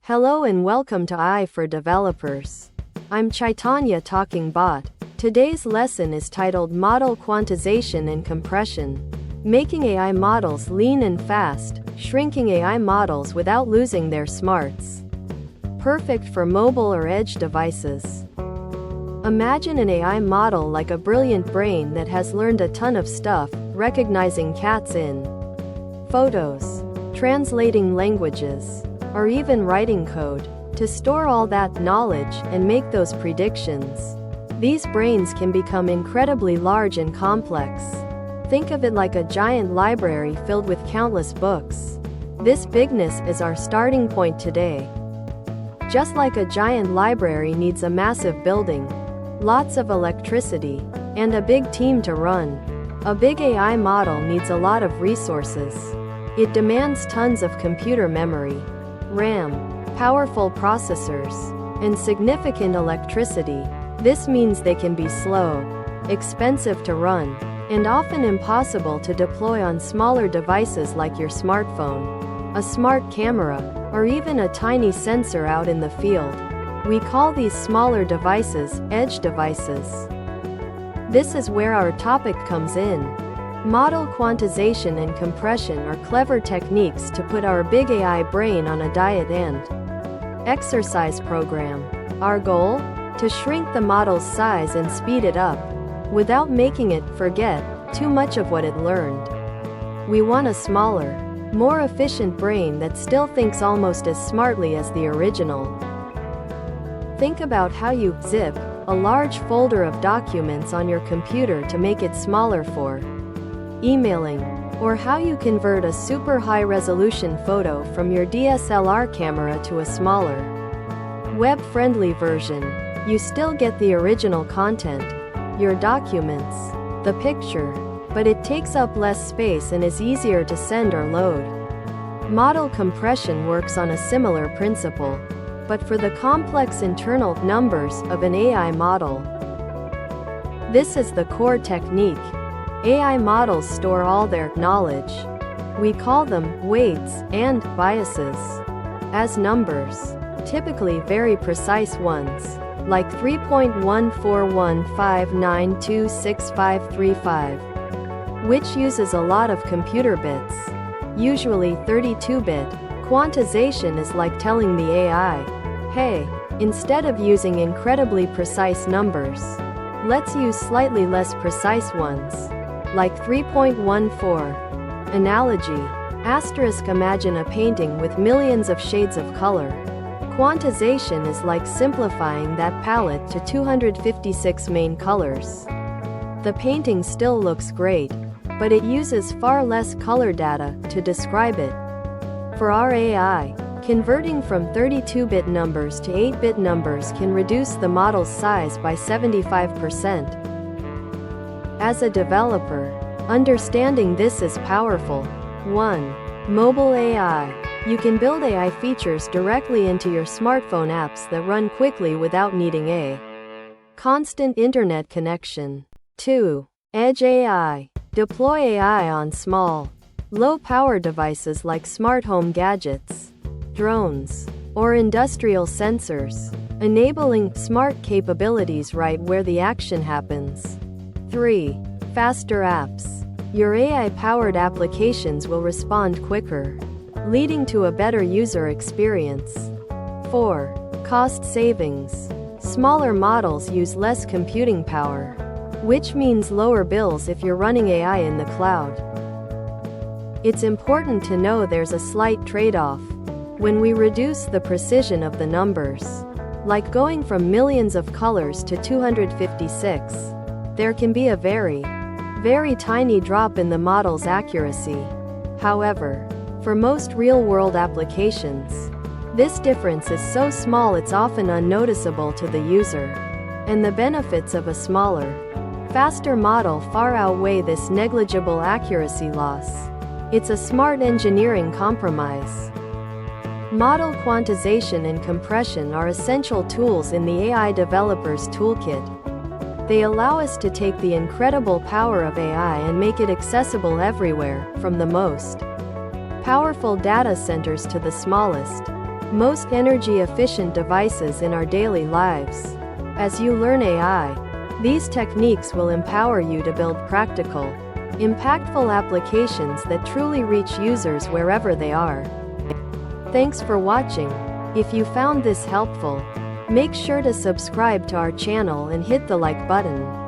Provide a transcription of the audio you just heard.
Hello and welcome to AI for Developers. I'm Chaitanya talking bot. Today's lesson is titled Model Quantization and Compression. Making AI models lean and fast, shrinking AI models without losing their smarts. Perfect for mobile or edge devices. Imagine an AI model like a brilliant brain that has learned a ton of stuff, recognizing cats in photos, translating languages, or even writing code, to store all that knowledge and make those predictions. These brains can become incredibly large and complex. Think of it like a giant library filled with countless books. This bigness is our starting point today. Just like a giant library needs a massive building, lots of electricity, and a big team to run, a big AI model needs a lot of resources. It demands tons of computer memory, RAM, powerful processors, and significant electricity. This means they can be slow, expensive to run, and often impossible to deploy on smaller devices like your smartphone, a smart camera, or even a tiny sensor out in the field. We call these smaller devices edge devices. This is where our topic comes in. Model quantization and compression are clever techniques to put our big AI brain on a diet and exercise program. Our goal? To shrink the model's size and speed it up, without making it forget too much of what it learned. We want a smaller, more efficient brain that still thinks almost as smartly as the original. Think about how you zip a large folder of documents on your computer to make it smaller for emailing, or how you convert a super high-resolution photo from your DSLR camera to a smaller, web-friendly version. You still get the original content, your documents, the picture, but it takes up less space and is easier to send or load. Model compression works on a similar principle, but for the complex internal numbers of an AI model. This is the core technique. AI models store all their knowledge. We call them weights and biases as numbers, typically very precise ones, like 3.14159266535, which uses a lot of computer bits, usually 32-bit. Quantization is like telling the AI, hey, instead of using incredibly precise numbers, let's use slightly less precise ones, like 3.14. Analogy. Asterisk. Imagine a painting with millions of shades of color. Quantization is like simplifying that palette to 256 main colors. The painting still looks great, but it uses far less color data to describe it. For our AI, converting from 32-bit numbers to 8-bit numbers can reduce the model's size by 75%. As a developer, understanding this is powerful. 1. Mobile AI. You can build AI features directly into your smartphone apps that run quickly without needing a constant internet connection. 2. Edge AI. Deploy AI on small, low-power devices like smart home gadgets, drones, or industrial sensors, enabling smart capabilities right where the action happens. 3. Faster apps. Your AI-powered applications will respond quicker, leading to a better user experience. 4. Cost savings. Smaller models use less computing power, which means lower bills if you're running AI in the cloud. It's important to know there's a slight trade-off. When we reduce the precision of the numbers, like going from millions of colors to 256, there can be a very tiny drop in the model's accuracy. However, for most real-world applications, this difference is so small it's often unnoticeable to the user, and the benefits of a smaller, faster model far outweigh this negligible accuracy loss. It's a smart engineering compromise. Model quantization and compression are essential tools in the AI developer's toolkit. They allow us to take the incredible power of AI and make it accessible everywhere, from the most powerful data centers to the smallest, most energy-efficient devices in our daily lives. As you learn AI, these techniques will empower you to build practical, impactful applications that truly reach users wherever they are. Thanks for watching. If you found this helpful, make sure to subscribe to our channel and hit the like button.